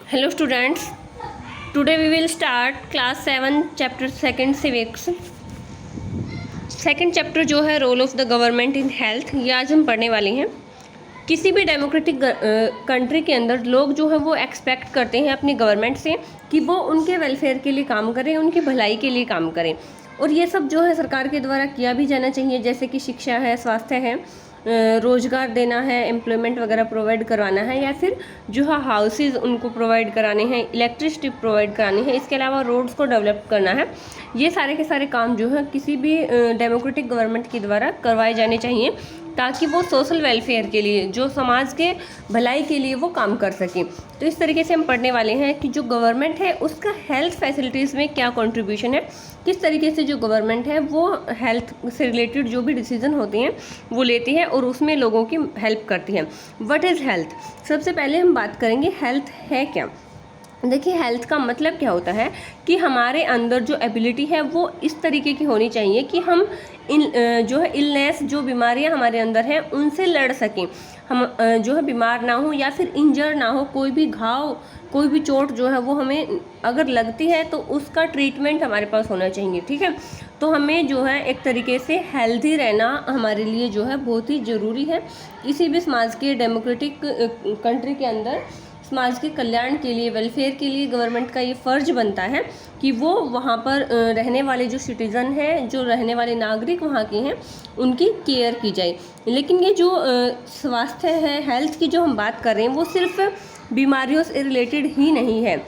Hello students, today we will start class 7 chapter 2 civics। Second chapter जो है role of the government in health, ये आज हम पढ़ने वाले हैं। किसी भी डेमोक्रेटिक कंट्री के अंदर लोग जो है वो एक्सपेक्ट करते हैं अपनी गवर्नमेंट से कि वो उनके वेलफेयर के लिए काम करें, उनकी भलाई के लिए काम करें, और ये सब जो है सरकार के द्वारा किया भी जाना चाहिए, जैसे कि शिक्षा है, स्वास्थ्य है, रोज़गार देना है, एम्प्लॉयमेंट वगैरह प्रोवाइड करवाना है, या फिर जो है हाउसेज उनको प्रोवाइड कराने हैं, इलेक्ट्रिसिटी प्रोवाइड करानी है, इसके अलावा रोड्स को डेवलप करना है। ये सारे के सारे काम जो है किसी भी डेमोक्रेटिक गवर्नमेंट के द्वारा करवाए जाने चाहिए, ताकि वो सोशल वेलफेयर के लिए, जो समाज के भलाई के लिए वो काम कर सकें। तो इस तरीके से हम पढ़ने वाले हैं कि जो गवर्नमेंट है उसका हेल्थ फैसिलिटीज़ में क्या कंट्रीब्यूशन है, किस तरीके से जो गवर्नमेंट है वो हेल्थ से रिलेटेड जो भी डिसीजन होते हैं वो लेती है और उसमें लोगों की हेल्प करती है। What is health? सबसे पहले हम बात करेंगे हेल्थ है क्या। देखिए, हेल्थ का मतलब क्या होता है कि हमारे अंदर जो एबिलिटी है वो इस तरीके की होनी चाहिए कि हम जो है इलनेस, जो बीमारियां हमारे अंदर हैं उनसे लड़ सकें, हम जो है बीमार ना हो या फिर इंजर ना हो, कोई भी घाव, कोई भी चोट जो है वो हमें अगर लगती है तो उसका ट्रीटमेंट हमारे पास होना चाहिए। ठीक है, तो हमें जो है एक तरीके से हेल्दी रहना हमारे लिए जो है बहुत ही ज़रूरी है। किसी भी समाज के डेमोक्रेटिक कंट्री के अंदर समाज के कल्याण के लिए, वेलफेयर के लिए गवर्नमेंट का ये फ़र्ज बनता है कि वो वहाँ पर रहने वाले जो सिटीज़न हैं, जो रहने वाले नागरिक वहाँ के हैं, उनकी केयर की जाए। लेकिन ये जो स्वास्थ्य है, हेल्थ की जो हम बात कर रहे हैं, वो सिर्फ बीमारियों से रिलेटेड ही नहीं है।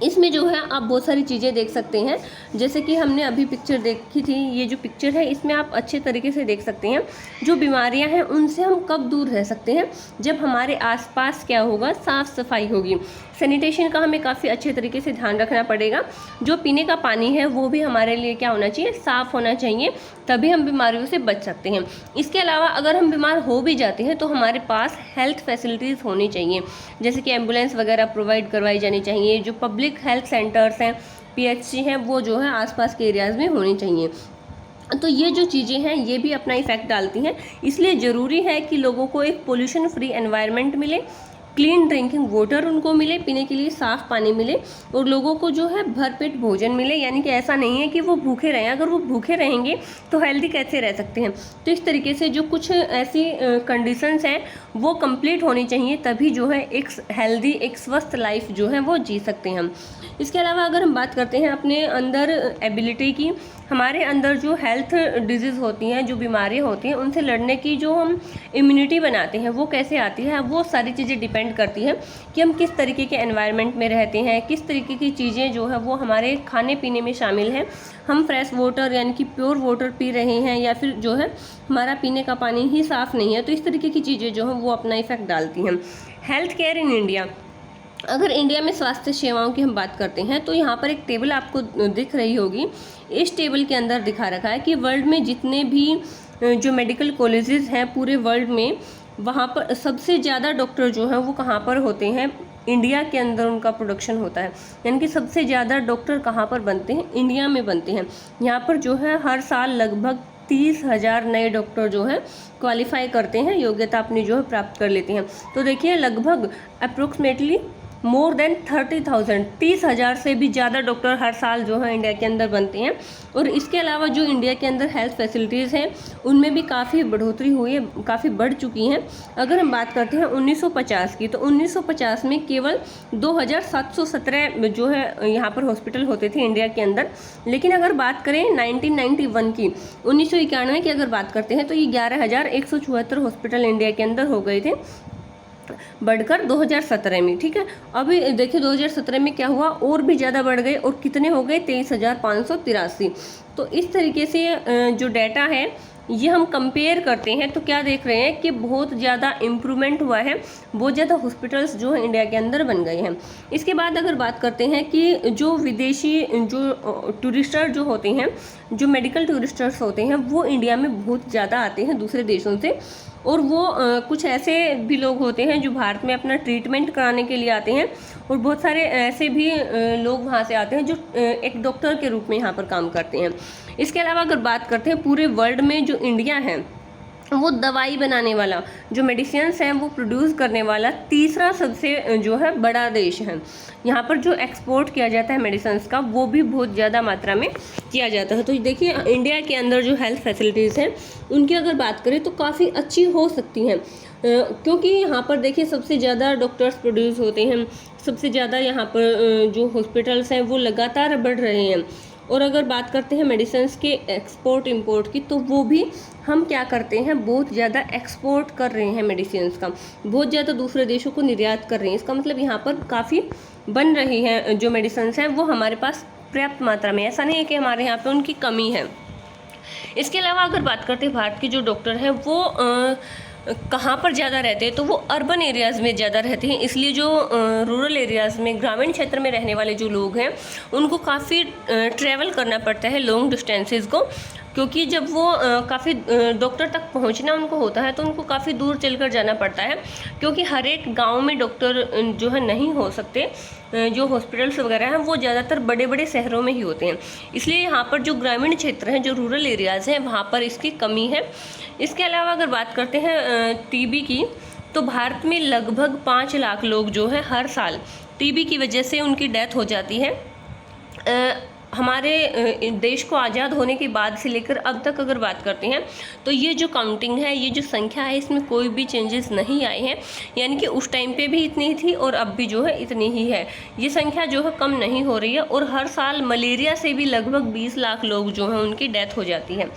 इसमें जो है आप बहुत सारी चीज़ें देख सकते हैं, जैसे कि हमने अभी पिक्चर देखी थी, ये जो पिक्चर है इसमें आप अच्छे तरीके से देख सकते हैं जो बीमारियां हैं उनसे हम कब दूर रह सकते हैं, जब हमारे आसपास क्या होगा, साफ़ सफाई होगी। सैनिटेशन का हमें काफ़ी अच्छे तरीके से ध्यान रखना पड़ेगा। जो पीने का पानी है वो भी हमारे लिए क्या होना चाहिए, साफ़ होना चाहिए, तभी हम बीमारियों से बच सकते हैं। इसके अलावा अगर हम बीमार हो भी जाते हैं तो हमारे पास हेल्थ फैसिलिटीज़ होनी चाहिए, जैसे कि एम्बुलेंस वगैरह प्रोवाइड करवाई जानी चाहिए। जो पब्लिक हेल्थ सेंटर्स हैं, पीएचसी हैं, वो जो है आसपास के एरियाज़ में होनी चाहिए। तो ये जो चीज़ें हैं ये भी अपना इफेक्ट डालती हैं, इसलिए ज़रूरी है कि लोगों को एक पोल्यूशन फ्री एनवायरनमेंट मिले, क्लीन ड्रिंकिंग वाटर उनको मिले, पीने के लिए साफ़ पानी मिले, और लोगों को जो है भरपेट भोजन मिले। यानी कि ऐसा नहीं है कि वो भूखे रहें, अगर वो भूखे रहेंगे तो हेल्दी कैसे रह सकते हैं। तो इस तरीके से जो कुछ ऐसी कंडीशंस हैं वो कंप्लीट होनी चाहिए, तभी जो है एक हेल्दी, एक स्वस्थ लाइफ जो है वो जी सकते हैं हम। इसके अलावा अगर हम बात करते हैं अपने अंदर एबिलिटी की, हमारे अंदर जो हेल्थ डिजीज़ होती हैं, जो बीमारियां होती हैं, उनसे लड़ने की जो हम इम्यूनिटी बनाते हैं वो कैसे आती है, वो सारी चीज़ें डिपेंड करती है कि हम किस तरीके के एनवायरनमेंट में रहते हैं, किस तरीके की चीज़ें जो है वो हमारे खाने पीने में शामिल हैं। हम फ्रेश वाटर यानी कि प्योर वाटर पी रहे हैं, या फिर जो है हमारा पीने का पानी ही साफ़ नहीं है। तो इस तरीके की चीज़ें जो हैं वो अपना इफेक्ट डालती हैं। हेल्थ केयर इन इंडिया, अगर इंडिया में स्वास्थ्य सेवाओं की हम बात करते हैं तो यहाँ पर एक टेबल आपको दिख रही होगी। इस टेबल के अंदर दिखा रखा है कि वर्ल्ड में जितने भी जो मेडिकल कॉलेजेस हैं पूरे वर्ल्ड में, वहाँ पर सबसे ज़्यादा डॉक्टर जो हैं वो कहाँ पर होते हैं, इंडिया के अंदर उनका प्रोडक्शन होता है। यानी कि सबसे ज़्यादा डॉक्टर कहाँ पर बनते हैं, इंडिया में बनते हैं। यहाँ पर जो है हर साल लगभग 30,000 नए डॉक्टर जो है क्वालिफाई करते हैं, योग्यता अपनी जो है प्राप्त कर लेते हैं। तो देखिए, लगभग अप्रोक्सीमेटली मोर देन 30,000, 30,000 से भी ज़्यादा डॉक्टर हर साल जो है इंडिया के अंदर बनते हैं। और इसके अलावा जो इंडिया के अंदर हेल्थ फैसिलिटीज़ हैं उनमें भी काफ़ी बढ़ोतरी हुई है, काफ़ी बढ़ चुकी हैं। अगर हम बात करते हैं 1950 की, तो 1950 में केवल 2,717 जो है यहाँ पर हॉस्पिटल होते थे इंडिया के अंदर। लेकिन अगर बात करें 1991 की, 1991 की अगर बात करते हैं तो ये 11,174 हॉस्पिटल इंडिया के अंदर हो गए थे, बढ़कर 2017 में। ठीक है, अभी देखिए 2017 में क्या हुआ, और भी ज़्यादा बढ़ गए, और कितने हो गए, 23,583। तो इस तरीके से जो डाटा है ये हम कंपेयर करते हैं तो क्या देख रहे हैं कि बहुत ज़्यादा इम्प्रूवमेंट हुआ है, बहुत ज़्यादा हॉस्पिटल्स जो है इंडिया के अंदर बन गए हैं। इसके बाद अगर बात करते हैं कि जो विदेशी जो टूरिस्टर जो होते हैं, जो मेडिकल टूरिस्टर्स होते हैं, वो इंडिया में बहुत ज़्यादा आते हैं दूसरे देशों से। और वो कुछ ऐसे भी लोग होते हैं जो भारत में अपना ट्रीटमेंट कराने के लिए आते हैं, और बहुत सारे ऐसे भी लोग वहाँ से आते हैं जो एक डॉक्टर के रूप में यहाँ पर काम करते हैं। इसके अलावा अगर बात करते हैं पूरे वर्ल्ड में जो इंडिया है, वो दवाई बनाने वाला, जो मेडिसिन्स हैं वो प्रोड्यूस करने वाला तीसरा सबसे जो है बड़ा देश है। यहाँ पर जो एक्सपोर्ट किया जाता है मेडिसिन्स का वो भी बहुत ज़्यादा मात्रा में किया जाता है। तो देखिए इंडिया के अंदर जो हेल्थ फैसिलिटीज़ हैं उनकी अगर बात करें तो काफ़ी अच्छी हो सकती हैं, क्योंकि यहाँ पर देखिए सबसे ज़्यादा डॉक्टर्स प्रोड्यूस होते हैं, सबसे ज़्यादा यहाँ पर जो हॉस्पिटल्स हैं वो लगातार बढ़ रहे हैं। और अगर बात करते हैं मेडिसिन्स के एक्सपोर्ट इंपोर्ट की, तो वो भी हम क्या करते हैं, बहुत ज़्यादा एक्सपोर्ट कर रहे हैं मेडिसिन्स का, बहुत ज़्यादा दूसरे देशों को निर्यात कर रहे हैं। इसका मतलब यहाँ पर काफ़ी बन रही हैं जो मेडिसिन्स हैं वो हमारे पास पर्याप्त मात्रा में, ऐसा नहीं है कि हमारे यहाँ पे उनकी कमी है। इसके अलावा अगर बात करते हैं भारत के जो डॉक्टर हैं वो कहाँ पर ज़्यादा रहते हैं, तो वो अर्बन एरियाज़ में ज़्यादा रहते हैं। इसलिए जो रूरल एरियाज़ में, ग्रामीण क्षेत्र में रहने वाले जो लोग हैं उनको काफ़ी ट्रैवल करना पड़ता है लॉन्ग डिस्टेंसेस को, क्योंकि जब वो काफ़ी डॉक्टर तक पहुंचना उनको होता है तो उनको काफ़ी दूर चलकर जाना पड़ता है, क्योंकि हर एक गांव में डॉक्टर जो है नहीं हो सकते। जो हॉस्पिटल्स वगैरह हैं वो ज़्यादातर बड़े बड़े शहरों में ही होते हैं, इसलिए यहाँ पर जो ग्रामीण क्षेत्र हैं, जो रूरल एरियाज़ हैं, वहाँ पर इसकी कमी है। इसके अलावा अगर बात करते हैं टीबी की, तो भारत में लगभग 5 लाख लोग जो है हर साल टीबी की वजह से उनकी डेथ हो जाती है। हमारे देश को आज़ाद होने के बाद से लेकर अब तक अगर बात करते हैं तो ये जो काउंटिंग है, ये जो संख्या है, इसमें कोई भी चेंजेस नहीं आए हैं, यानी कि उस टाइम पे भी इतनी थी और अब भी जो है इतनी ही है। ये संख्या जो है कम नहीं हो रही है। और हर साल मलेरिया से भी लगभग 20 लाख लोग जो हैं उनकी डेथ हो जाती है।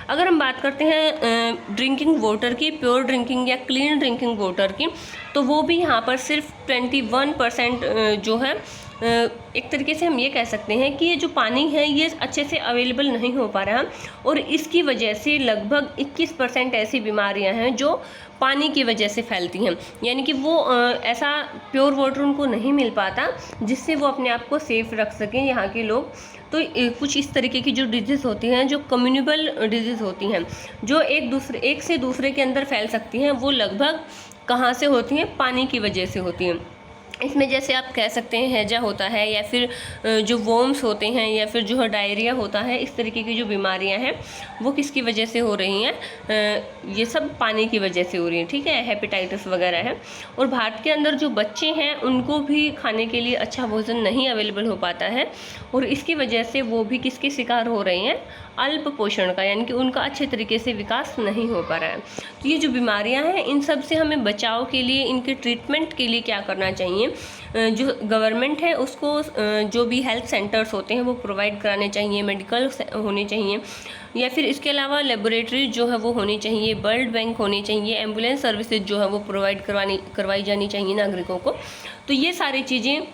अगर हम बात करते हैं ड्रिंकिंग वाटर की, प्योर ड्रिंकिंग या क्लीन ड्रिंकिंग वाटर की, तो वो भी यहाँ पर सिर्फ 21% जो है एक तरीके से हम ये कह सकते हैं कि ये जो पानी है ये अच्छे से अवेलेबल नहीं हो पा रहा, और इसकी वजह से लगभग 21% ऐसी बीमारियां हैं जो पानी की वजह से फैलती हैं, यानी कि वो ऐसा प्योर वाटर उनको नहीं मिल पाता जिससे वो अपने आप को सेफ रख सकें यहाँ के लोग। तो कुछ इस तरीके की जो डिजीज़ होती हैं, जो कम्युनिबल डिजीज़ होती हैं, जो एक से दूसरे के अंदर फैल सकती हैं, वो लगभग कहाँ से होती हैं, पानी की वजह से होती हैं। इसमें जैसे आप कह सकते हैं हैजा होता है, या फिर जो वॉर्म्स होते हैं, या फिर जो है डायरिया होता है, इस तरीके की जो बीमारियां हैं वो किसकी वजह से हो रही हैं, ये सब पानी की वजह से हो रही हैं, ठीक है, हेपेटाइटिस वगैरह है। और भारत के अंदर जो बच्चे हैं उनको भी खाने के लिए अच्छा भोजन नहीं अवेलेबल हो पाता है, और इसकी वजह से वो भी किसके शिकार हो रहे हैं, अल्प पोषण का, यानी कि उनका अच्छे तरीके से विकास नहीं हो पा रहा है। तो ये जो बीमारियां हैं इन सब से हमें बचाव के लिए, इनके ट्रीटमेंट के लिए क्या करना चाहिए, जो गवर्नमेंट है उसको जो भी हेल्थ सेंटर्स होते हैं वो प्रोवाइड कराने चाहिए, मेडिकल होने चाहिए, या फिर इसके अलावा लेबोरेटरी जो है वो होनी चाहिए, ब्लड बैंक होने चाहिए, एम्बुलेंस सर्विसेज जो है वो प्रोवाइड करवाई जानी चाहिए नागरिकों को। तो ये सारी चीज़ें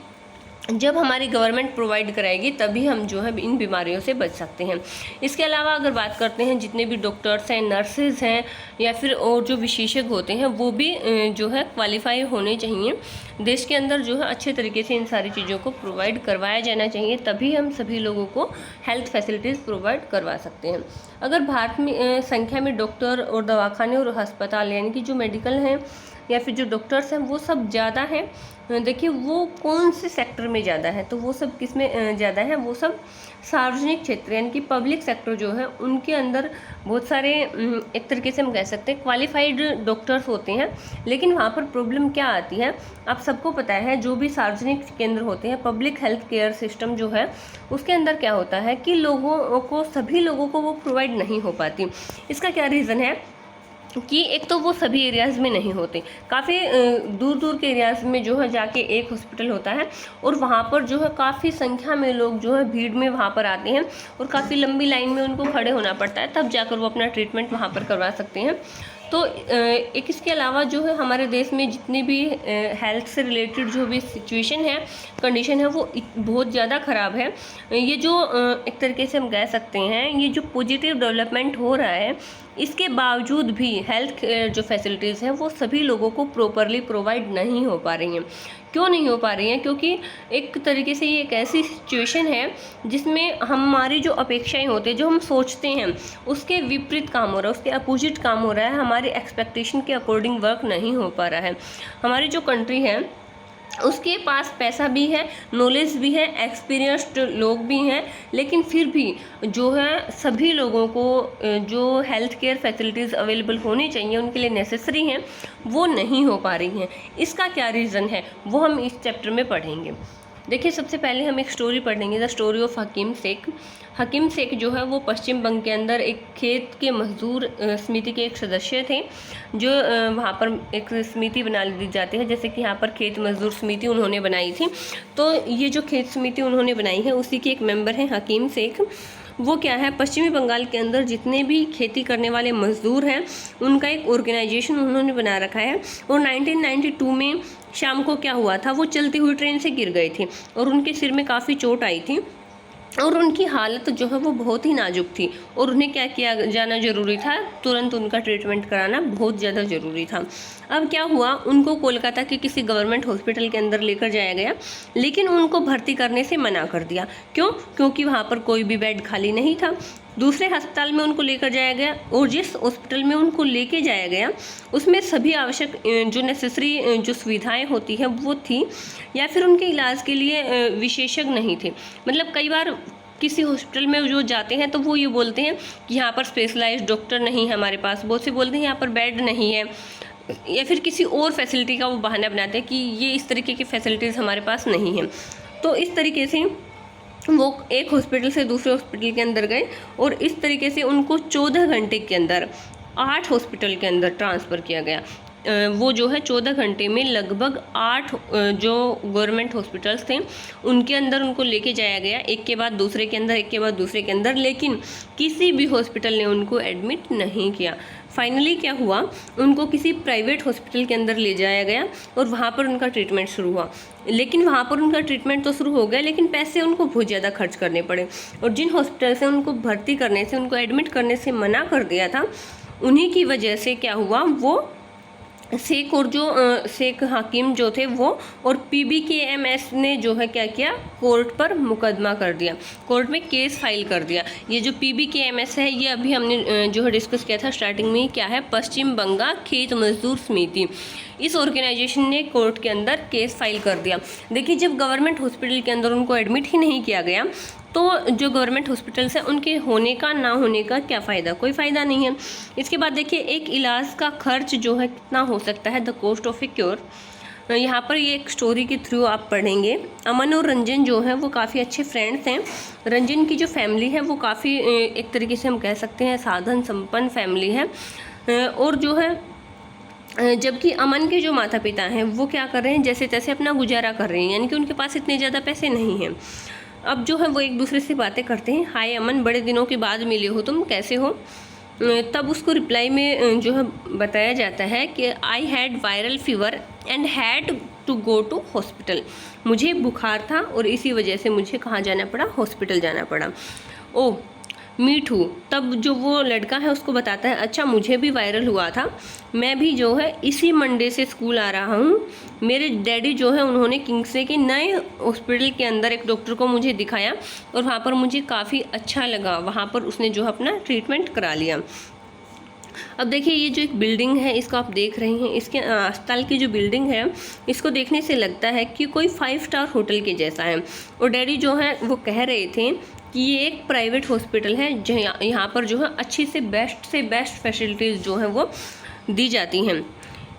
जब हमारी गवर्नमेंट प्रोवाइड कराएगी तभी हम जो है इन बीमारियों से बच सकते हैं। इसके अलावा अगर बात करते हैं जितने भी डॉक्टर्स हैं, नर्सेज हैं, या फिर और जो विशेषज्ञ होते हैं वो भी जो है क्वालिफाई होने चाहिए। देश के अंदर जो है अच्छे तरीके से इन सारी चीज़ों को प्रोवाइड करवाया जाना चाहिए, तभी हम सभी लोगों को हेल्थ फैसिलिटीज़ प्रोवाइड करवा सकते हैं। अगर भारत में संख्या में डॉक्टर और दवाखाने और अस्पताल, यानी कि जो मेडिकल हैं या फिर जो डॉक्टर्स हैं वो सब ज़्यादा हैं, देखिए वो कौन से सेक्टर में ज़्यादा है, तो वो सब किस में ज़्यादा है, वो सब सार्वजनिक क्षेत्र यानी कि पब्लिक सेक्टर जो है उनके अंदर बहुत सारे एक तरीके से हम कह सकते हैं क्वालिफाइड डॉक्टर्स होते हैं। लेकिन वहाँ पर प्रॉब्लम क्या आती है, आप सबको पता है, जो भी सार्वजनिक केंद्र होते हैं, पब्लिक हेल्थ केयर सिस्टम जो है उसके अंदर क्या होता है कि लोगों को, सभी लोगों को वो प्रोवाइड नहीं हो पाती। इसका क्या रीज़न है कि एक तो वो सभी एरियाज़ में नहीं होते, काफ़ी दूर दूर के एरियाज़ में जो है जाके एक हॉस्पिटल होता है, और वहाँ पर जो है काफ़ी संख्या में लोग जो है भीड़ में वहाँ पर आते हैं, और काफ़ी लंबी लाइन में उनको खड़े होना पड़ता है, तब जाकर वो अपना ट्रीटमेंट वहाँ पर करवा सकते हैं। तो एक इसके अलावा जो है हमारे देश में जितनी भी हेल्थ से रिलेटेड जो भी सिचुएशन है, कंडीशन है, वो बहुत ज़्यादा ख़राब है। ये जो एक तरीके से हम कह सकते हैं, ये जो पॉजिटिव डेवलपमेंट हो रहा है, इसके बावजूद भी हेल्थ जो फैसिलिटीज़ हैं वो सभी लोगों को प्रॉपरली प्रोवाइड नहीं हो पा रही हैं। क्यों नहीं हो पा रही हैं? क्योंकि एक तरीके से ये एक ऐसी सिचुएशन है जिसमें हमारी जो अपेक्षाएं होती हैं, जो हम सोचते हैं, उसके विपरीत काम हो रहा है, उसके अपोजिट काम हो रहा है, हमारी एक्सपेक्टेशन के अकॉर्डिंग वर्क नहीं हो पा रहा है। हमारी जो कंट्री है उसके पास पैसा भी है, नॉलेज भी है, एक्सपीरियंस्ड लोग भी हैं, लेकिन फिर भी जो है सभी लोगों को जो हेल्थ केयर फैसिलिटीज़ अवेलेबल होनी चाहिए, उनके लिए नेसेसरी हैं, वो नहीं हो पा रही हैं। इसका क्या रीज़न है वो हम इस चैप्टर में पढ़ेंगे। देखिए, सबसे पहले हम एक स्टोरी पढ़ेंगे, द स्टोरी ऑफ हकीम शेख। हकीम शेख जो है वो पश्चिम बंग के अंदर एक खेत के मजदूर समिति के एक सदस्य थे, जो वहाँ पर एक समिति बना दी जाती है, जैसे कि यहाँ पर खेत मजदूर समिति उन्होंने बनाई थी। तो ये जो खेत समिति उन्होंने बनाई है उसी के एक मेंबर हैं हकीम शेख। वो क्या है, पश्चिमी बंगाल के अंदर जितने भी खेती करने वाले मजदूर हैं उनका एक ऑर्गेनाइजेशन उन्होंने बना रखा है। और 1992 में शाम को क्या हुआ था, वो चलती हुई ट्रेन से गिर गए थे और उनके सिर में काफ़ी चोट आई थी और उनकी हालत जो है वो बहुत ही नाजुक थी और उन्हें क्या किया जाना ज़रूरी था, तुरंत उनका ट्रीटमेंट कराना बहुत ज़्यादा ज़रूरी था। अब क्या हुआ, उनको कोलकाता के किसी गवर्नमेंट हॉस्पिटल के अंदर लेकर जाया गया, लेकिन उनको भर्ती करने से मना कर दिया। क्यों? क्योंकि वहाँ पर कोई भी बेड खाली नहीं था। दूसरे अस्पताल में उनको लेकर जाया गया और जिस हॉस्पिटल में उनको लेके जाया गया उसमें सभी आवश्यक जो नेसेसरी जो सुविधाएं होती हैं वो थी, या फिर उनके इलाज के लिए विशेषज्ञ नहीं थे। मतलब कई बार किसी हॉस्पिटल में जो जाते हैं तो वो ये बोलते हैं कि यहाँ पर स्पेशलाइज्ड डॉक्टर नहीं है हमारे पास, बहुत से बोलते हैं यहाँ पर बेड नहीं है, या फिर किसी और फैसिलिटी का वो बहाना बनाते हैं कि ये इस तरीके की फैसिलिटीज़ हमारे पास नहीं है। तो इस तरीके से वो एक हॉस्पिटल से दूसरे हॉस्पिटल के अंदर गए और इस तरीके से उनको 14 घंटे के अंदर 8 हॉस्पिटल के अंदर ट्रांसफ़र किया गया। वो जो है 14 घंटे में लगभग 8 जो गवर्नमेंट हॉस्पिटल्स थे उनके अंदर उनको लेके जाया गया, एक के बाद दूसरे के अंदर, एक के बाद दूसरे के अंदर, लेकिन किसी भी हॉस्पिटल ने उनको एडमिट नहीं किया। फाइनली क्या हुआ, उनको किसी प्राइवेट हॉस्पिटल के अंदर ले जाया गया और वहाँ पर उनका ट्रीटमेंट शुरू हुआ। लेकिन वहाँ पर उनका ट्रीटमेंट तो शुरू हो गया, लेकिन पैसे उनको बहुत ज़्यादा खर्च करने पड़े और जिन हॉस्पिटल से उनको भर्ती करने से, उनको एडमिट करने से मना कर दिया था, उन्हीं की वजह से क्या हुआ, वो शेख और जो शेख हाकिम जो थे वो और PBKMS ने जो है क्या किया, कोर्ट पर मुकदमा कर दिया, कोर्ट में केस फाइल कर दिया। ये जो PBKMS है ये अभी हमने जो है डिस्कस किया था स्टार्टिंग में, क्या है, पश्चिम बंगाल खेत मजदूर समिति। इस ऑर्गेनाइजेशन ने कोर्ट के अंदर केस फाइल कर दिया। देखिए, जब गवर्नमेंट हॉस्पिटल के अंदर उनको एडमिट ही नहीं किया गया तो जो गवर्नमेंट हॉस्पिटल्स हैं उनके होने का ना होने का क्या फ़ायदा, कोई फ़ायदा नहीं है। इसके बाद देखिए, एक इलाज का खर्च जो है कितना हो सकता है, the cost of A cure. यहाँ पर ये एक स्टोरी के थ्रू आप पढ़ेंगे। अमन और रंजन जो है वो काफ़ी अच्छे फ्रेंड्स हैं। रंजन की जो फैमिली है वो काफ़ी एक तरीके से हम कह सकते हैं साधन संपन्न फैमिली है, और जो है जबकि अमन के जो माता पिता हैं वो क्या कर रहे हैं, जैसे तैसे अपना गुजारा कर रहे हैं, यानी कि उनके पास इतने ज़्यादा पैसे नहीं हैं। अब जो है वो एक दूसरे से बातें करते हैं, हाय अमन, बड़े दिनों के बाद मिले हो तुम, कैसे हो। तब उसको रिप्लाई में जो है बताया जाता है कि I had viral fever and had to go to hospital. मुझे बुखार था और इसी वजह से मुझे कहाँ जाना पड़ा, हॉस्पिटल जाना पड़ा। ओह मीट हूँ। तब जो वो लड़का है उसको बताता है, अच्छा मुझे भी वायरल हुआ था, मैं भी जो है इसी मंडे से स्कूल आ रहा हूँ। मेरे डैडी जो है उन्होंने किंग्सले के नए हॉस्पिटल के अंदर एक डॉक्टर को मुझे दिखाया और वहाँ पर मुझे काफ़ी अच्छा लगा, वहाँ पर उसने जो अपना ट्रीटमेंट करा लिया। अब देखिए, ये जो एक बिल्डिंग है इसको आप देख रहे हैं, इसके अस्पताल की जो बिल्डिंग है इसको देखने से लगता है कि कोई 5 स्टार होटल के जैसा है। और डैडी जो है वो कह रहे थे कि ये एक प्राइवेट हॉस्पिटल है जहाँ यहाँ पर जो है अच्छी से बेस्ट फैसिलिटीज़ जो हैं वो दी जाती हैं।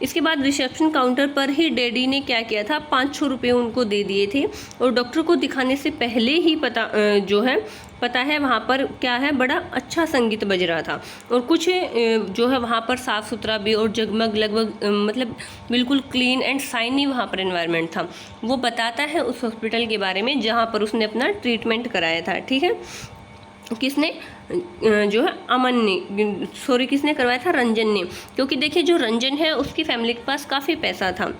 इसके बाद रिसेप्शन काउंटर पर ही डैडी ने क्या किया था, 500 रुपये उनको दे दिए थे और डॉक्टर को दिखाने से पहले ही पता है वहाँ पर क्या है, बड़ा अच्छा संगीत बज रहा था और कुछ जो है वहाँ पर साफ़ सुथरा भी और जगमग लगभग मतलब बिल्कुल क्लीन एंड शाइनी वहाँ पर एनवायरनमेंट था। वो बताता है उस हॉस्पिटल के बारे में जहाँ पर उसने अपना ट्रीटमेंट कराया था। ठीक है, किसने, जो है अमन ने, सॉरी किसने करवाया था, रंजन ने। क्योंकि देखिए जो रंजन है उसकी फैमिली के पास काफ़ी पैसा था,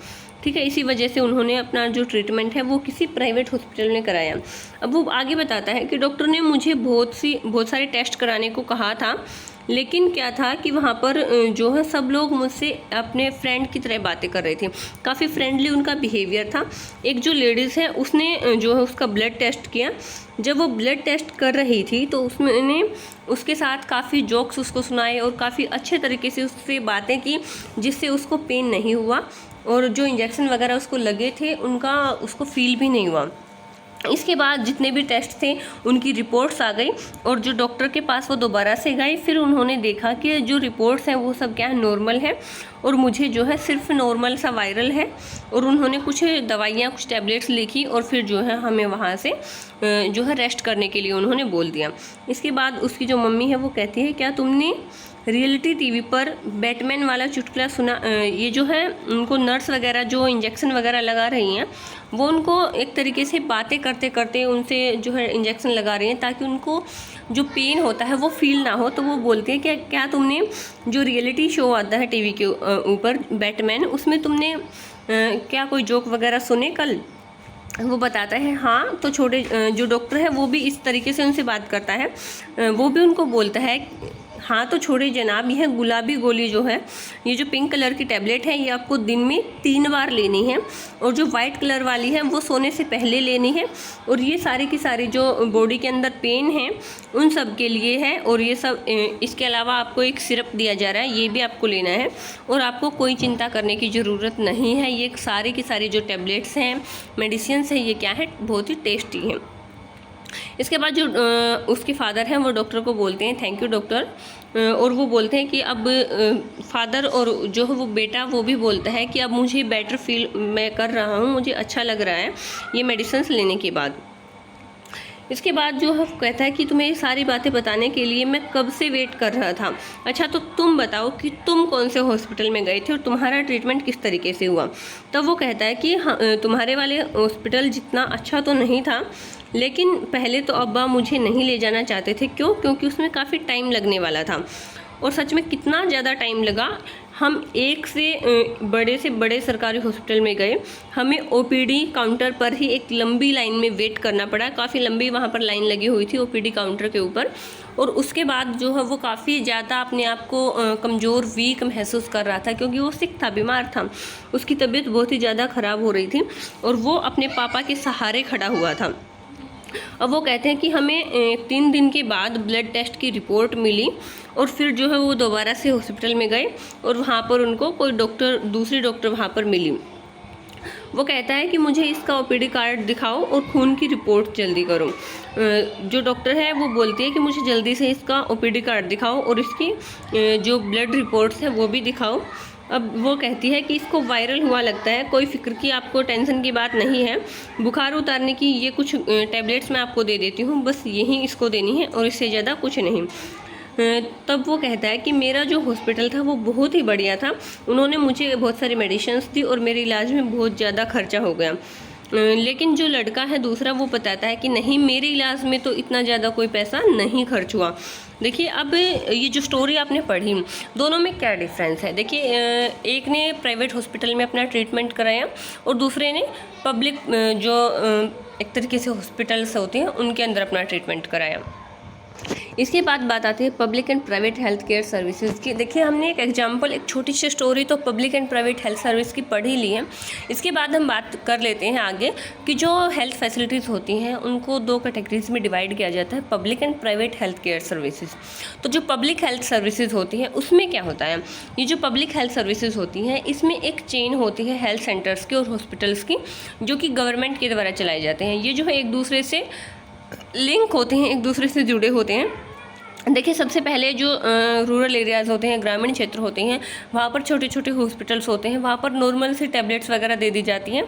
ठीक है, इसी वजह से उन्होंने अपना जो ट्रीटमेंट है वो किसी प्राइवेट हॉस्पिटल में कराया। अब वो आगे बताता है कि डॉक्टर ने मुझे बहुत सारे टेस्ट कराने को कहा था, लेकिन क्या था कि वहाँ पर जो है सब लोग मुझसे अपने फ्रेंड की तरह बातें कर रहे थे, काफ़ी फ्रेंडली उनका बिहेवियर था। एक जो लेडीज़ है उसने जो है उसका ब्लड टेस्ट किया। जब वो ब्लड टेस्ट कर रही थी तो उसने उसके साथ काफ़ी जोक्स उसको सुनाए और काफ़ी अच्छे तरीके से उससे बातें की, जिससे उसको पेन नहीं हुआ और जो इंजेक्शन वगैरह उसको लगे थे उनका उसको फील भी नहीं हुआ। इसके बाद जितने भी टेस्ट थे उनकी रिपोर्ट्स आ गई और जो डॉक्टर के पास वो दोबारा से गए, फिर उन्होंने देखा कि जो रिपोर्ट्स हैं वो सब क्या है, नॉर्मल है और मुझे जो है सिर्फ नॉर्मल सा वायरल है। और उन्होंने कुछ दवाइयाँ, कुछ टैबलेट्स लिखी और फिर जो है हमें वहाँ से जो है रेस्ट करने के लिए उन्होंने बोल दिया। इसके बाद उसकी जो मम्मी है वो कहती है, क्या तुमने रियलिटी टीवी पर बैटमैन वाला चुटकुला सुना? ये जो है उनको नर्स वगैरह जो इंजेक्शन वगैरह लगा रही हैं वो उनको एक तरीके से बातें करते करते उनसे जो है इंजेक्शन लगा रही हैं ताकि उनको जो पेन होता है वो फील ना हो। तो वो बोलती है कि क्या तुमने जो रियलिटी शो आता है टीवी के ऊपर बैटमैन, उसमें तुमने क्या कोई जोक वगैरह सुने कल? वो बताता है हाँ। तो छोटे जो डॉक्टर है वो भी इस तरीके से उनसे बात करता है, वो भी उनको बोलता है हाँ तो छोटे जनाब, यह गुलाबी गोली जो है, ये जो पिंक कलर की टैबलेट है, ये आपको दिन में 3 बार लेनी है और जो वाइट कलर वाली है वो सोने से पहले लेनी है। और ये सारी की सारी जो बॉडी के अंदर पेन है उन सब के लिए है। और ये सब इसके अलावा आपको एक सिरप दिया जा रहा है, ये भी आपको लेना है और आपको कोई चिंता करने की ज़रूरत नहीं है। ये सारी की सारी जो टैबलेट्स हैं, मेडिसिन है, ये क्या है, बहुत ही टेस्टी है। इसके बाद जो उसके फादर हैं वो डॉक्टर को बोलते हैं थैंक यू डॉक्टर, और वो बोलते हैं कि अब फादर और जो है वो बेटा वो भी बोलता है कि अब मुझे बेटर फील मैं कर रहा हूँ, मुझे अच्छा लग रहा है ये मेडिसिन लेने के बाद। इसके बाद जो है कहता है कि तुम्हें ये सारी बातें बताने के लिए मैं कब से वेट कर रहा था। अच्छा तो तुम बताओ कि तुम कौन से हॉस्पिटल में गए थे और तुम्हारा ट्रीटमेंट किस तरीके से हुआ। तब वो कहता है कि तुम्हारे वाले हॉस्पिटल जितना अच्छा तो नहीं था, लेकिन पहले तो अब्बा मुझे नहीं ले जाना चाहते थे। क्यों? क्योंकि उसमें काफ़ी टाइम लगने वाला था। और सच में कितना ज़्यादा टाइम लगा। हम एक से बड़े सरकारी हॉस्पिटल में गए, हमें ओपीडी काउंटर पर ही एक लंबी लाइन में वेट करना पड़ा। काफ़ी लंबी वहाँ पर लाइन लगी हुई थी ओपीडी काउंटर के ऊपर। और उसके बाद जो है वो काफ़ी ज़्यादा अपने आप को कमज़ोर, वीक महसूस कर रहा था क्योंकि वो सिक था, बीमार था, उसकी तबीयत बहुत ही ज़्यादा ख़राब हो रही थी और वो अपने पापा के सहारे खड़ा हुआ था। अब वो कहते हैं कि हमें 3 दिन के बाद ब्लड टेस्ट की रिपोर्ट मिली और फिर जो है वो दोबारा से हॉस्पिटल में गए और वहाँ पर उनको कोई दूसरी डॉक्टर वहाँ पर मिली। वो कहता है कि मुझे इसका ओपीडी कार्ड दिखाओ और खून की रिपोर्ट जल्दी करो। जो डॉक्टर है वो बोलती है कि मुझे जल्दी से इसका ओपीडी कार्ड दिखाओ और इसकी जो ब्लड रिपोर्ट्स है वो भी दिखाओ। अब वो कहती है कि इसको वायरल हुआ लगता है, कोई फिक्र की आपको टेंशन की बात नहीं है। बुखार उतारने की ये कुछ टैबलेट्स मैं आपको दे देती हूँ, बस यही इसको देनी है और इससे ज़्यादा कुछ नहीं। तब वो कहता है कि मेरा जो हॉस्पिटल था वो बहुत ही बढ़िया था, उन्होंने मुझे बहुत सारी मेडिसिन्स दी और मेरे इलाज में बहुत ज़्यादा खर्चा हो गया। लेकिन जो लड़का है दूसरा वो बताता है कि नहीं, मेरे इलाज में तो इतना ज़्यादा कोई पैसा नहीं खर्च हुआ। देखिए अब ये जो स्टोरी आपने पढ़ी, दोनों में क्या डिफरेंस है। देखिए एक ने प्राइवेट हॉस्पिटल में अपना ट्रीटमेंट कराया और दूसरे ने पब्लिक जो एक तरीके से हॉस्पिटल्स होते हैं उनके अंदर अपना ट्रीटमेंट कराया। इसके बाद बात आती है public and private health care services की। देखिए हमने एक एग्जांपल, एक छोटी सी स्टोरी तो public and private health service की पढ़ ही ली है। इसके बाद हम बात कर लेते हैं आगे कि जो हेल्थ फैसिलिटीज़ होती हैं उनको 2 कैटेगरीज में डिवाइड किया जाता है, public and private health care services. तो जो पब्लिक हेल्थ सर्विसेज होती हैं उसमें क्या होता है, ये जो पब्लिक हेल्थ सर्विसेज होती हैं इसमें एक चेन होती है हेल्थ सेंटर्स की और हॉस्पिटल्स की, जो कि गवर्नमेंट के द्वारा चलाए जाते हैं। ये जो है एक दूसरे से लिंक होते हैं, एक दूसरे से जुड़े होते हैं। देखिए सबसे पहले जो रूरल एरियाज़ होते हैं, ग्रामीण क्षेत्र होते हैं, वहाँ पर छोटे छोटे हॉस्पिटल्स होते हैं, वहाँ पर नॉर्मल सी टैबलेट्स वगैरह दे दी जाती हैं।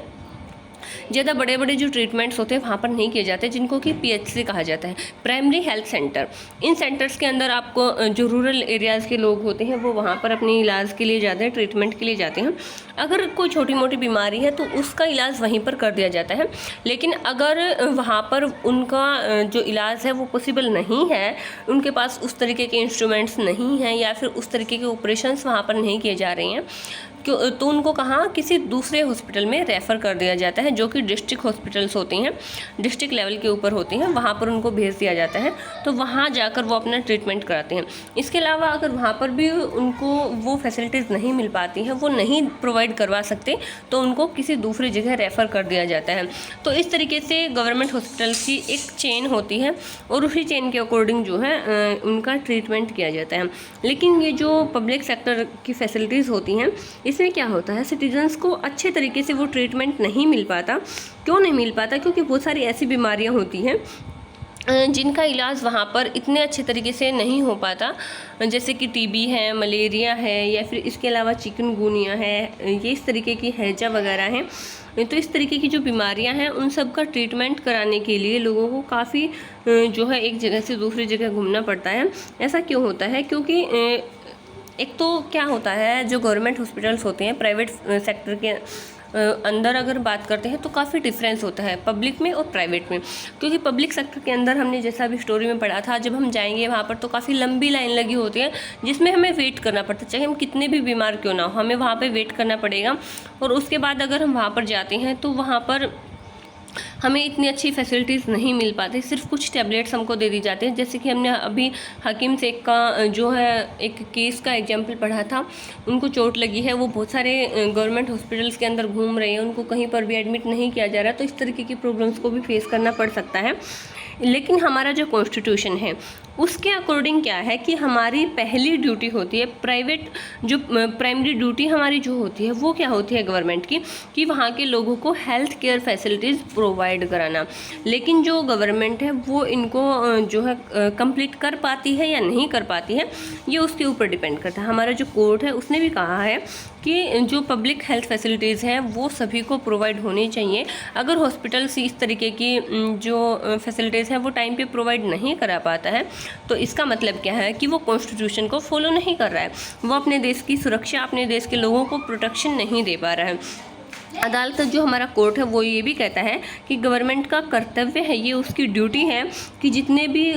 ज़्यादा बड़े बड़े जो ट्रीटमेंट्स होते हैं वहाँ पर नहीं किए जाते, जिनको कि PHC कहा जाता है, प्राइमरी हेल्थ सेंटर। इन सेंटर्स के अंदर आपको जो रूरल एरियाज़ के लोग होते हैं वो वहाँ पर अपने इलाज के लिए जाते हैं, ट्रीटमेंट के लिए जाते हैं। अगर कोई छोटी मोटी बीमारी है तो उसका इलाज वहीं पर कर दिया जाता है। लेकिन अगर वहाँ पर उनका जो इलाज है वो पॉसिबल नहीं है, उनके पास उस तरीके के इंस्ट्रूमेंट्स नहीं हैं या फिर उस तरीके के ऑपरेशंस वहाँ पर नहीं किए जा रहे हैं, तो उनको कहाँ किसी दूसरे हॉस्पिटल में रेफ़र कर दिया जाता है, जो कि डिस्ट्रिक्ट हॉस्पिटल्स होती हैं, डिस्ट्रिक्ट लेवल के ऊपर होती हैं, वहाँ पर उनको भेज दिया जाता है। तो वहाँ जाकर वो अपना ट्रीटमेंट कराते हैं। इसके अलावा अगर वहाँ पर भी उनको वो फैसिलिटीज़ नहीं मिल पाती हैं, वो नहीं प्रोवाइड करवा सकते, तो उनको किसी दूसरी जगह रेफ़र कर दिया जाता है। तो इस तरीके से गवर्नमेंट हॉस्पिटल्स की एक चेन होती है और उसी चेन के अकॉर्डिंग जो है उनका ट्रीटमेंट किया जाता है। लेकिन ये जो पब्लिक सेक्टर की फैसिलिटीज़ होती हैं इसमें क्या होता है, सिटीजन्स को अच्छे तरीके से वो ट्रीटमेंट नहीं मिल पाता। क्यों नहीं मिल पाता? क्योंकि बहुत सारी ऐसी बीमारियाँ होती हैं जिनका इलाज वहाँ पर इतने अच्छे तरीके से नहीं हो पाता, जैसे कि टीबी है, मलेरिया है, या फिर इसके अलावा चिकनगुनिया है, ये इस तरीके की हैजा वगैरह हैं। तो इस तरीके की जो बीमारियां हैं उन सब का ट्रीटमेंट कराने के लिए लोगों को काफ़ी जो है एक जगह से दूसरी जगह घूमना पड़ता है। ऐसा क्यों होता है? क्योंकि एक तो क्या होता है, जो गवर्नमेंट हॉस्पिटल्स होते हैं प्राइवेट सेक्टर के अंदर अगर बात करते हैं तो काफ़ी डिफरेंस होता है पब्लिक में और प्राइवेट में। क्योंकि पब्लिक सेक्टर के अंदर हमने जैसा अभी स्टोरी में पढ़ा था, जब हम जाएंगे वहाँ पर तो काफ़ी लंबी लाइन लगी होती है जिसमें हमें वेट करना पड़ता है, चाहे हम कितने भी बीमार क्यों ना हो, हमें वहाँ पर वेट करना पड़ेगा। और उसके बाद अगर हम वहाँ पर जाते हैं तो वहाँ पर हमें इतनी अच्छी फैसिलिटीज़ नहीं मिल पाती, सिर्फ कुछ टैबलेट्स हमको दे दी जाती हैं। जैसे कि हमने अभी हकीम शेख का जो है एक केस का एग्जांपल पढ़ा था, उनको चोट लगी है, वो बहुत सारे गवर्नमेंट हॉस्पिटल्स के अंदर घूम रहे हैं, उनको कहीं पर भी एडमिट नहीं किया जा रहा, तो इस तरीके की प्रॉब्लम्स को भी फेस करना पड़ सकता है। लेकिन हमारा जो कॉन्स्टिट्यूशन है उसके अकॉर्डिंग क्या है कि हमारी पहली ड्यूटी होती है, प्राइवेट जो प्राइमरी ड्यूटी हमारी जो होती है वो क्या होती है गवर्नमेंट की, कि वहाँ के लोगों को हेल्थ केयर फैसिलिटीज़ प्रोवाइड कराना। लेकिन जो गवर्नमेंट है वो इनको जो है कंप्लीट कर पाती है या नहीं कर पाती है, ये उसके ऊपर डिपेंड करता है। हमारा जो कोर्ट है उसने भी कहा है कि जो पब्लिक हेल्थ फैसिलिटीज़ हैं वो सभी को प्रोवाइड होनी चाहिए। अगर हॉस्पिटल से इस तरीके की जो फैसिलिटीज़ हैं वो टाइम पे प्रोवाइड नहीं करा पाता है तो इसका मतलब क्या है कि वो कॉन्स्टिट्यूशन को फॉलो नहीं कर रहा है, वो अपने देश की सुरक्षा, अपने देश के लोगों को प्रोटेक्शन नहीं दे पा रहा है। अदालत जो हमारा कोर्ट है वो ये भी कहता है कि गवर्नमेंट का कर्तव्य है, ये उसकी ड्यूटी है कि जितने भी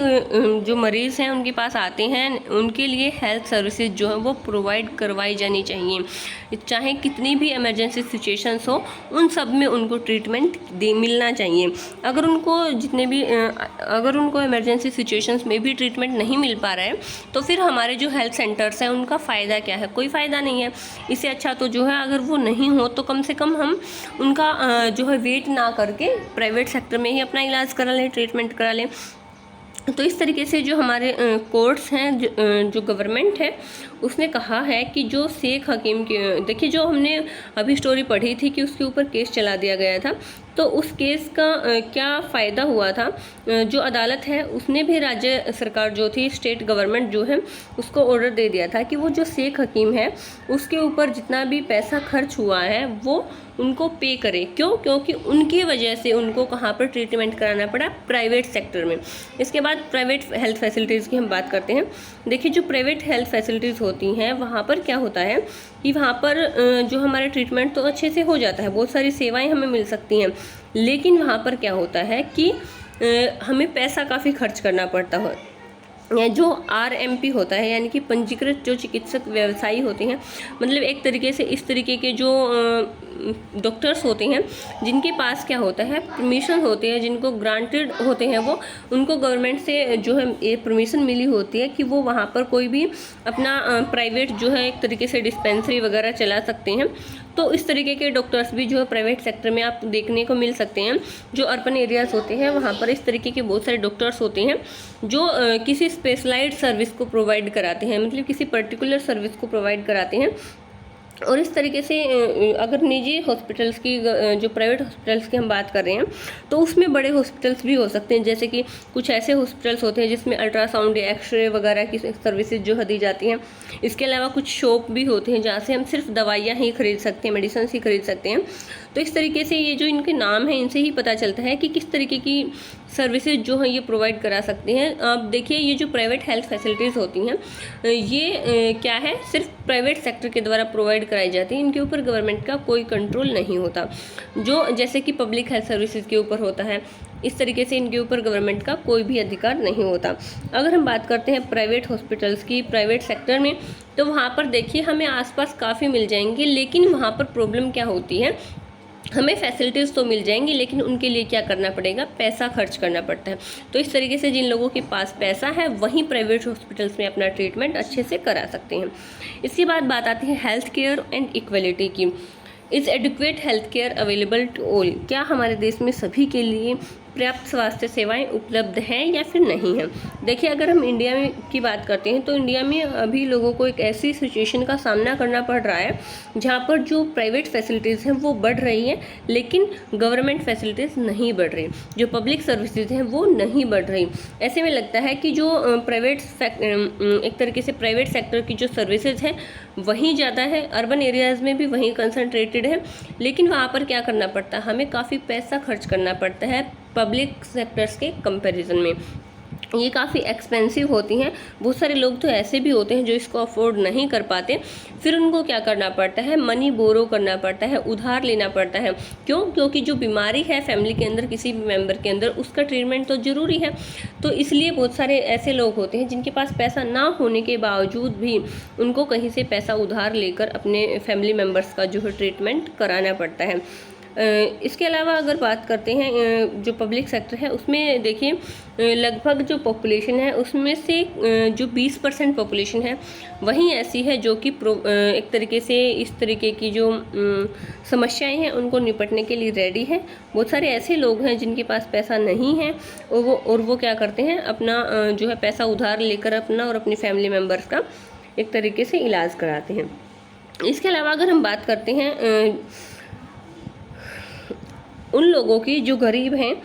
जो मरीज़ हैं उनके पास आते हैं उनके लिए हेल्थ सर्विसेज जो है वो प्रोवाइड करवाई जानी चाहिए। चाहे कितनी भी इमरजेंसी सिचुएशंस हो उन सब में उनको ट्रीटमेंट मिलना चाहिए। अगर उनको इमरजेंसी सिचुएशंस में भी ट्रीटमेंट नहीं मिल पा रहा है तो फिर हमारे जो हेल्थ सेंटर्स हैं उनका फ़ायदा क्या है? कोई फ़ायदा नहीं है। इससे अच्छा तो जो है अगर वो नहीं हो तो कम से कम हम उनका जो है वेट ना करके प्राइवेट सेक्टर में ही अपना इलाज करा लें, ट्रीटमेंट करा लें। तो इस तरीके से जो हमारे कोर्ट्स हैं, जो गवर्नमेंट है उसने कहा है कि जो शेख हकीम के, देखिए जो हमने अभी स्टोरी पढ़ी थी कि उसके ऊपर केस चला दिया गया था, तो उस केस का क्या फ़ायदा हुआ था, जो अदालत है उसने भी राज्य सरकार जो थी, स्टेट गवर्नमेंट जो है उसको ऑर्डर दे दिया था कि वो जो शेख हकीम है उसके ऊपर जितना भी पैसा खर्च हुआ है वो उनको पे करे। क्यों? क्योंकि उनकी वजह से उनको कहाँ पर ट्रीटमेंट कराना पड़ा, प्राइवेट सेक्टर में। इसके बाद प्राइवेट हेल्थ फैसिलिटीज़ की हम बात करते हैं। देखिए जो प्राइवेट हेल्थ फैसिलिटीज़ होती हैं वहाँ पर क्या होता है कि वहाँ पर जो हमारा ट्रीटमेंट तो अच्छे से हो जाता है, बहुत सारी सेवाएं हमें मिल सकती हैं, लेकिन वहाँ पर क्या होता है कि हमें पैसा काफ़ी खर्च करना पड़ता है। जो RMP होता है यानी कि पंजीकृत जो चिकित्सक व्यवसायी होते हैं, मतलब एक तरीके से इस तरीके के जो डॉक्टर्स होते हैं जिनके पास क्या होता है परमिशन होते हैं, जिनको ग्रांटेड होते हैं, वो उनको गवर्नमेंट से जो है ये परमिशन मिली होती है कि वो वहाँ पर कोई भी अपना प्राइवेट जो है एक तरीके से डिस्पेंसरी वगैरह चला सकते हैं। तो इस तरीके के डॉक्टर्स भी जो है प्राइवेट सेक्टर में आप देखने को मिल सकते हैं। जो अर्बन एरियाज़ होते हैं वहाँ पर इस तरीके के बहुत सारे डॉक्टर्स होते हैं जो किसी स्पेशलाइज्ड सर्विस को प्रोवाइड कराते हैं, मतलब किसी पर्टिकुलर सर्विस को प्रोवाइड कराते हैं। और इस तरीके से अगर निजी हॉस्पिटल्स की, जो प्राइवेट हॉस्पिटल्स की हम बात कर रहे हैं तो उसमें बड़े हॉस्पिटल्स भी हो सकते हैं, जैसे कि कुछ ऐसे हॉस्पिटल्स होते हैं जिसमें अल्ट्रासाउंड या एक्सरे वगैरह की सर्विसेज जो है दी जाती हैं। इसके अलावा कुछ शॉप भी होते हैं जहाँ से हम सिर्फ दवाइयाँ ही खरीद सकते हैं, मेडिसिन ही खरीद सकते हैं। तो इस तरीके से ये जो इनके नाम हैं इनसे ही पता चलता है कि किस तरीके की सर्विसेज जो है ये प्रोवाइड करा सकते हैं। आप देखिए ये जो प्राइवेट हेल्थ फैसिलिटीज़ होती हैं ये क्या है, सिर्फ प्राइवेट सेक्टर के द्वारा प्रोवाइड कराई जाती है, इनके ऊपर गवर्नमेंट का कोई कंट्रोल नहीं होता, जो जैसे कि पब्लिक हेल्थ सर्विसेज के ऊपर होता है। इस तरीके से इनके ऊपर गवर्नमेंट का कोई भी अधिकार नहीं होता। अगर हम बात करते हैं प्राइवेट हॉस्पिटल्स की, प्राइवेट सेक्टर में, तो वहाँ पर देखिए हमें आसपास काफ़ी मिल जाएंगे, लेकिन वहाँ पर प्रॉब्लम क्या होती है, हमें फैसिलिटीज़ तो मिल जाएंगी लेकिन उनके लिए क्या करना पड़ेगा, पैसा खर्च करना पड़ता है। तो इस तरीके से जिन लोगों के पास पैसा है वहीं प्राइवेट हॉस्पिटल्स में अपना ट्रीटमेंट अच्छे से करा सकते हैं। इसके बाद बात आती है हेल्थ केयर एंड इक्वलिटी की। Is adequate health care available to all, क्या हमारे देश में सभी के लिए पर्याप्त स्वास्थ्य सेवाएं उपलब्ध हैं या फिर नहीं हैं। देखिए, अगर हम इंडिया में की बात करते हैं तो इंडिया में अभी लोगों को एक ऐसी सिचुएशन का सामना करना पड़ रहा है जहाँ पर जो प्राइवेट फैसिलिटीज़ हैं वो बढ़ रही हैं, लेकिन गवर्नमेंट फैसिलिटीज़ नहीं बढ़ रही, जो पब्लिक सर्विसेज हैं वो नहीं बढ़ रही। ऐसे में लगता है कि जो एक तरीके से प्राइवेट सेक्टर की जो सर्विसेज हैं वहीं ज़्यादा है, अर्बन एरियाज़ में भी वहीं कंसंट्रेटेड है, लेकिन वहाँ पर क्या करना पड़ता है, हमें काफ़ी पैसा खर्च करना पड़ता है पब्लिक सेक्टर्स के कंपैरिजन में। ये काफ़ी एक्सपेंसिव होती हैं। बहुत सारे लोग तो ऐसे भी होते हैं जो इसको अफोर्ड नहीं कर पाते, फिर उनको क्या करना पड़ता है, मनी बोरो करना पड़ता है, उधार लेना पड़ता है। क्यों? क्योंकि जो बीमारी है फैमिली के अंदर किसी भी मेंबर के अंदर, उसका ट्रीटमेंट तो ज़रूरी है। तो इसलिए बहुत सारे ऐसे लोग होते हैं जिनके पास पैसा ना होने के बावजूद भी उनको कहीं से पैसा उधार लेकर अपने फैमिली मेम्बर्स का जो है ट्रीटमेंट कराना पड़ता है। इसके अलावा अगर बात करते हैं जो पब्लिक सेक्टर है उसमें देखिए, लगभग जो पॉपुलेशन है उसमें से जो 20% पॉपुलेशन है वही ऐसी है जो कि एक तरीके से इस तरीके की जो समस्याएं हैं उनको निपटने के लिए रेडी है। बहुत सारे ऐसे लोग हैं जिनके पास पैसा नहीं है और वो क्या करते हैं, अपना जो है पैसा उधार लेकर अपना और अपनी फैमिली मेम्बर्स का एक तरीके से इलाज कराते हैं। इसके अलावा अगर हम बात करते हैं उन लोगों की जो गरीब हैं,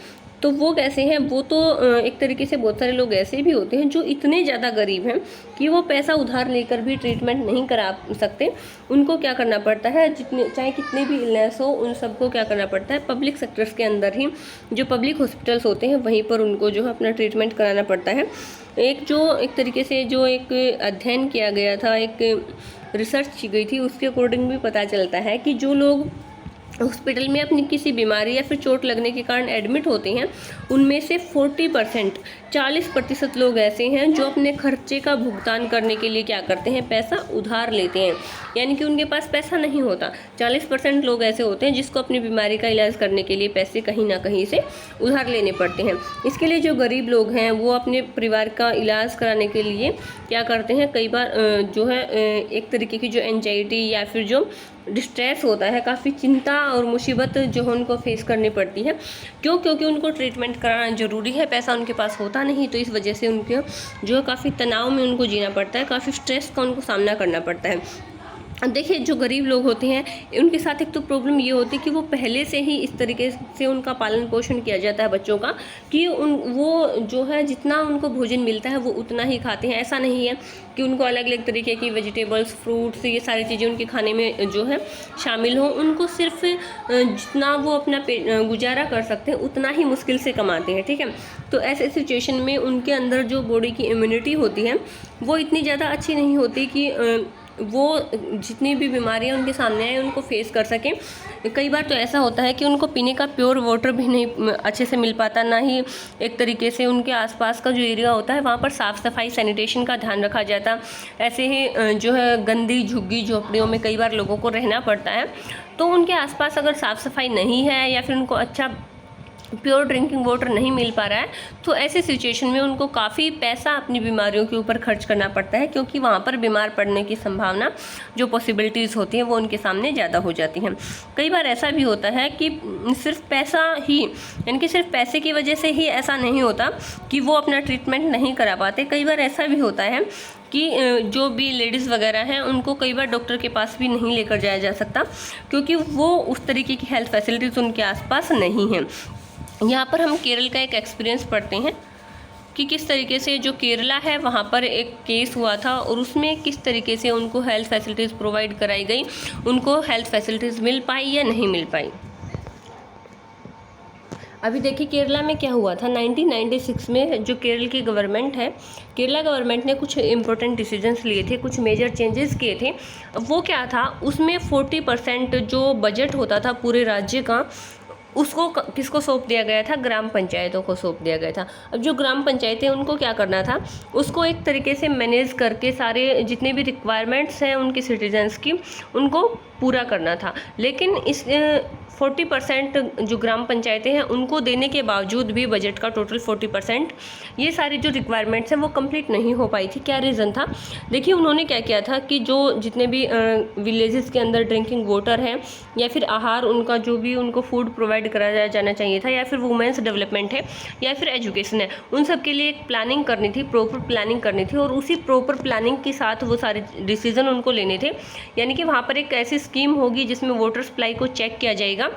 तो वो कैसे हैं, वो तो एक तरीके से बहुत सारे लोग ऐसे भी होते हैं जो इतने ज़्यादा गरीब हैं कि वो पैसा उधार लेकर भी ट्रीटमेंट नहीं करा सकते। उनको क्या करना पड़ता है, चाहे कितने भी इलनेस हो, उन सबको क्या करना पड़ता है, पब्लिक सेक्टर्स के अंदर ही जो पब्लिक हॉस्पिटल्स होते हैं वहीं पर उनको जो है अपना ट्रीटमेंट कराना पड़ता है। एक तरीके से जो एक अध्ययन किया गया था, एक रिसर्च की गई थी, उसके अकॉर्डिंग भी पता चलता है कि जो लोग हॉस्पिटल में अपनी किसी बीमारी या फिर चोट लगने के कारण एडमिट होते हैं, उनमें से 40% लोग ऐसे हैं जो अपने खर्चे का भुगतान करने के लिए क्या करते हैं, पैसा उधार लेते हैं। यानी कि उनके पास पैसा नहीं होता। 40% लोग ऐसे होते हैं जिसको अपनी बीमारी का इलाज करने के लिए पैसे कहीं ना कहीं से उधार लेने पड़ते हैं। इसके लिए जो गरीब लोग हैं वो अपने परिवार का इलाज कराने के लिए क्या करते हैं, कई बार जो है एक तरीके की जो एंजाइटी या फिर जो डिस्ट्रेस होता है, काफ़ी चिंता और मुसीबत जो है उनको फेस करनी पड़ती है। क्यों? क्योंकि उनको ट्रीटमेंट कराना ज़रूरी है, पैसा उनके पास होता नहीं, तो इस वजह से उनके जो है काफ़ी तनाव में उनको जीना पड़ता है, काफ़ी स्ट्रेस का उनको सामना करना पड़ता है। अब देखिए, जो गरीब लोग होते हैं उनके साथ एक तो प्रॉब्लम ये होती है कि वो पहले से ही इस तरीके से उनका पालन पोषण किया जाता है बच्चों का, कि वो जो है जितना उनको भोजन मिलता है वो उतना ही खाते हैं। ऐसा नहीं है कि उनको अलग अलग तरीके की वेजिटेबल्स, फ्रूट्स, ये सारी चीज़ें उनके खाने में जो है शामिल हों। उनको सिर्फ जितना वो अपना गुजारा कर सकते हैं उतना ही मुश्किल से कमाते हैं, ठीक है। तो ऐसे सिचुएशन में उनके अंदर जो बॉडी की इम्यूनिटी होती है वो इतनी ज़्यादा अच्छी नहीं होती कि वो जितनी भी बीमारियां उनके सामने आए उनको फेस कर सकें। कई बार तो ऐसा होता है कि उनको पीने का प्योर वाटर भी नहीं अच्छे से मिल पाता, ना ही एक तरीके से उनके आसपास का जो एरिया होता है वहाँ पर साफ़ सफाई, सैनिटेशन का ध्यान रखा जाता। ऐसे ही जो है गंदी झुग्गी झोपड़ियों में कई बार लोगों को रहना पड़ता है, तो उनके आसपास अगर साफ़ सफाई नहीं है या फिर उनको अच्छा प्योर ड्रिंकिंग वाटर नहीं मिल पा रहा है, तो ऐसे सिचुएशन में उनको काफ़ी पैसा अपनी बीमारियों के ऊपर खर्च करना पड़ता है, क्योंकि वहाँ पर बीमार पड़ने की संभावना, जो पॉसिबिलिटीज़ होती हैं वो उनके सामने ज़्यादा हो जाती हैं। कई बार ऐसा भी होता है कि सिर्फ पैसा ही, यानी कि सिर्फ पैसे की वजह से ही ऐसा नहीं होता कि वो अपना ट्रीटमेंट नहीं करा पाते। कई बार ऐसा भी होता है कि जो भी लेडीज़ वगैरह हैं उनको कई बार डॉक्टर के पास भी नहीं लेकर जाया जा सकता, क्योंकि वो उस तरीके की हेल्थ फैसिलिटीज़ उनके आसपास नहीं हैं। यहाँ पर हम केरल का एक एक्सपीरियंस पढ़ते हैं कि किस तरीके से जो केरला है वहाँ पर एक केस हुआ था और उसमें किस तरीके से उनको हेल्थ फैसिलिटीज़ प्रोवाइड कराई गई, उनको हेल्थ फैसिलिटीज़ मिल पाई या नहीं मिल पाई। अभी देखिए केरला में क्या हुआ था 1996 में। जो केरल की गवर्नमेंट है, केरला गवर्नमेंट ने कुछ इम्पोर्टेंट डिसीजंस लिए थे, कुछ मेजर चेंजेस किए थे। वो क्या था, उसमें 40% जो बजट होता था पूरे राज्य का, उसको किसको सौंप दिया गया था, ग्राम पंचायतों को सौंप दिया गया था। अब जो ग्राम पंचायतें, उनको क्या करना था, उसको एक तरीके से मैनेज करके सारे जितने भी रिक्वायरमेंट्स हैं उनके सिटीजन्स की, उनको पूरा करना था। लेकिन इस 40% जो ग्राम पंचायतें हैं उनको देने के बावजूद भी बजट का टोटल 40% ये सारी जो रिक्वायरमेंट्स हैं वो कंप्लीट नहीं हो पाई थी। क्या रीज़न था? देखिए उन्होंने क्या किया था कि जो जितने भी विलेजेस के अंदर ड्रिंकिंग वाटर है या फिर आहार उनका जो भी उनको फूड प्रोवाइड कराया जाना चाहिए था, या फिर वुमेंस डेवलपमेंट है या फिर एजुकेशन है, उन सब के लिए एक प्लानिंग करनी थी, प्रॉपर प्लानिंग करनी थी, और उसी प्रॉपर प्लानिंग के साथ वो सारे डिसीजन उनको लेने थे। यानी कि वहाँ पर एक ऐसी स्कीम होगी जिसमें वाटर सप्लाई को चेक किया जाएगा,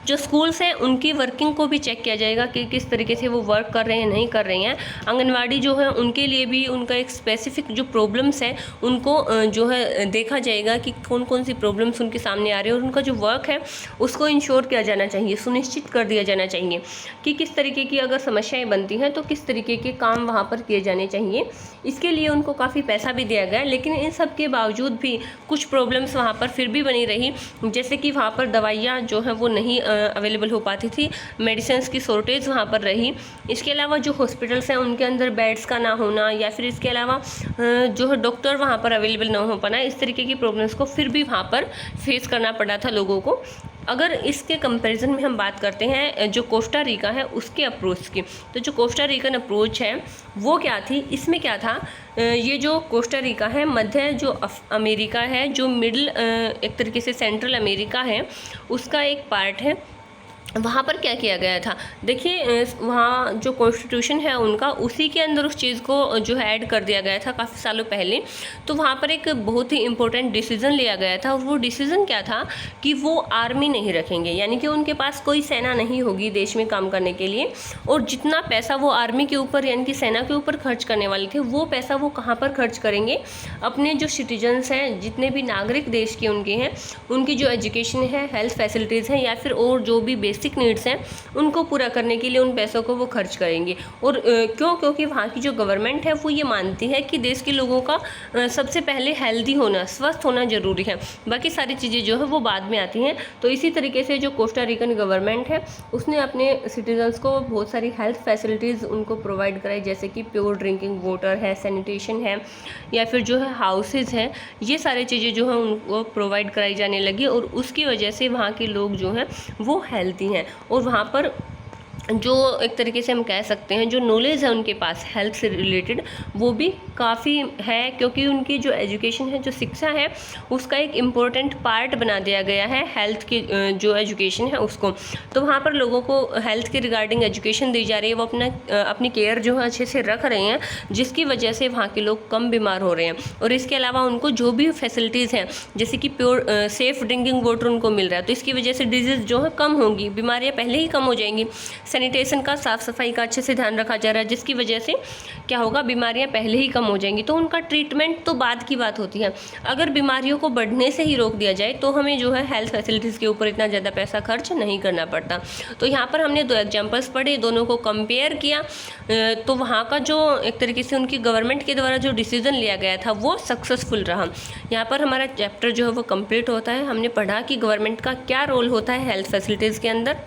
जो स्कूल्स हैं उनकी वर्किंग को भी चेक किया जाएगा कि किस तरीके से वो वर्क कर रहे हैं नहीं कर रहे हैं। आंगनवाड़ी जो है उनके लिए भी उनका एक स्पेसिफिक जो प्रॉब्लम्स है उनको जो है देखा जाएगा कि कौन कौन सी प्रॉब्लम्स उनके सामने आ रही है, और उनका जो वर्क है उसको इंश्योर किया जाना चाहिए, सुनिश्चित कर दिया जाना चाहिए कि किस तरीके की अगर समस्याएँ बनती हैं तो किस तरीके के काम वहाँ पर किए जाने चाहिए। इसके लिए उनको काफ़ी पैसा भी दिया गया, लेकिन इन सब के बावजूद भी कुछ प्रॉब्लम्स वहाँ पर फिर भी बनी रही, जैसे कि वहाँ पर दवाइयाँ जो है वो नहीं अवेलेबल हो पाती थी, मेडिसिन्स की शॉर्टेज वहाँ पर रही। इसके अलावा जो हॉस्पिटल्स हैं उनके अंदर बेड्स का ना होना, या फिर इसके अलावा जो है डॉक्टर वहाँ पर अवेलेबल ना हो पाना, इस तरीके की प्रॉब्लम्स को फिर भी वहाँ पर फेस करना पड़ा था लोगों को। अगर इसके कंपैरिजन में हम बात करते हैं जो कोस्टा रिका है उसके अप्रोच की, तो जो कोस्टा रिकन अप्रोच है वो क्या थी, इसमें क्या था, ये जो कोस्टा रिका है मध्य जो अमेरिका है, जो मिडिल एक तरीके से सेंट्रल अमेरिका है उसका एक पार्ट है। वहाँ पर क्या किया गया था, देखिए वहाँ जो कॉन्स्टिट्यूशन है उनका उसी के अंदर उस चीज़ को जो है ऐड कर दिया गया था काफ़ी सालों पहले। तो वहाँ पर एक बहुत ही इम्पोर्टेंट डिसीज़न लिया गया था, और वो डिसीज़न क्या था कि वो आर्मी नहीं रखेंगे, यानी कि उनके पास कोई सेना नहीं होगी देश में काम करने के लिए, और जितना पैसा वो आर्मी के ऊपर यानी कि सेना के ऊपर खर्च करने वाले थे वो पैसा वो कहाँ पर खर्च करेंगे, अपने जो सिटीजन्स हैं, जितने भी नागरिक देश के उनके हैं, उनकी जो एजुकेशन है, हेल्थ फैसिलिटीज़ हैं, या फिर और जो भी बेसिक नीड्स हैं उनको पूरा करने के लिए उन पैसों को वो खर्च करेंगे। और क्योंकि वहाँ की जो गवर्नमेंट है वो ये मानती है कि देश के लोगों का सबसे पहले हेल्दी होना, स्वस्थ होना ज़रूरी है, बाकी सारी चीज़ें जो है वो बाद में आती हैं। तो इसी तरीके से जो कोस्टा रिकन गवर्नमेंट है उसने अपने सिटीजन्स को बहुत सारी हेल्थ फैसिलिटीज़ उनको प्रोवाइड कराई, जैसे कि प्योर ड्रिंकिंग वाटर है, सैनिटेशन है, या फिर जो है हाउसेज़ हैं, ये सारी चीज़ें जो है उनको प्रोवाइड कराई जाने लगी, और उसकी वजह से वहाँ के लोग जो हैं वो हेल्दी हैं। और वहाँ पर जो एक तरीके से हम कह सकते हैं जो नॉलेज है उनके पास हेल्थ से रिलेटेड वो भी काफ़ी है, क्योंकि उनकी जो एजुकेशन है, जो शिक्षा है, उसका एक इम्पोर्टेंट पार्ट बना दिया गया है हेल्थ की जो एजुकेशन है उसको। तो वहाँ पर लोगों को हेल्थ के रिगार्डिंग एजुकेशन दी जा रही है, वो अपनी केयर जो है अच्छे से रख रहे हैं, जिसकी वजह से वहाँ के लोग कम बीमार हो रहे हैं। और इसके अलावा उनको जो भी फैसिलिटीज़ हैं, जैसे कि प्योर सेफ़ ड्रिंकिंग वाटर उनको मिल रहा है, तो इसकी वजह से डिजीज़ जो है कम होंगी, बीमारियाँ पहले ही कम हो जाएंगी। सैनिटेशन का, साफ़ सफाई का अच्छे से ध्यान रखा जा रहा है, जिसकी वजह से क्या होगा, बीमारियां पहले ही कम हो जाएंगी। तो उनका ट्रीटमेंट तो बाद की बात होती है, अगर बीमारियों को बढ़ने से ही रोक दिया जाए तो हमें जो है हेल्थ फैसिलिटीज़ के ऊपर इतना ज़्यादा पैसा खर्च नहीं करना पड़ता। तो यहाँ पर हमने दो एग्जाम्पल्स पढ़े, दोनों को कंपेयर किया, तो वहाँ का जो एक तरीके से उनकी गवर्नमेंट के द्वारा जो डिसीज़न लिया गया था वो सक्सेसफुल रहा। यहाँ पर हमारा चैप्टर जो है वो कंप्लीट होता है। हमने पढ़ा कि गवर्नमेंट का क्या रोल होता है हेल्थ फैसिलिटीज़ के अंदर।